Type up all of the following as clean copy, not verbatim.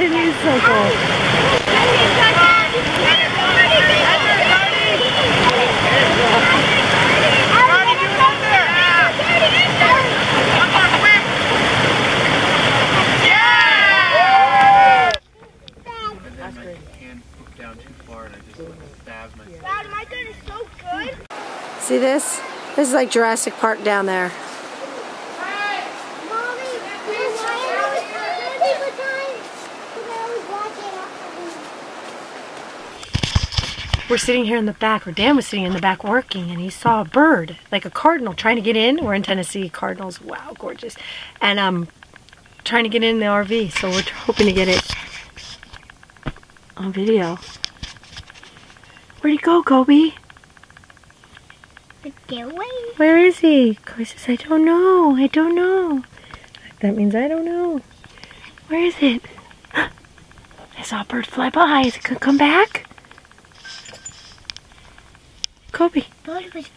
It is so cool. Dad, my gun is so good. See this? This is like Jurassic Park down there. We're sitting here in the back, or Dan was sitting in the back working, and he saw a bird, like a cardinal, trying to get in. We're in Tennessee, cardinals, wow, gorgeous. And trying to get in the RV, so we're hoping to get it on video. Where'd he go, Kobe? Where is he? Kobe says, I don't know, I don't know. That means I don't know. Where is it? I saw a bird fly by. Is it gonna come back? Kobe,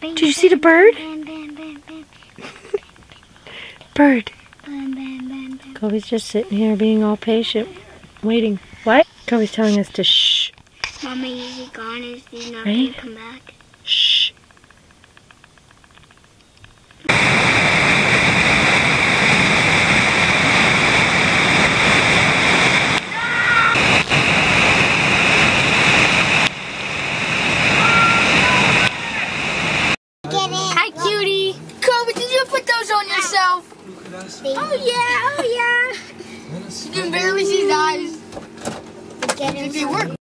did you see the bird? Bird. Kobe's just sitting here being all patient, waiting. What? Kobe's telling us to shh. Mommy, is he gone? Is he not Right? going to come back? Shh. Hi, cutie. Kobe, did you put those on yourself? Oh, yeah, oh, yeah. You can barely see his eyes. If they work.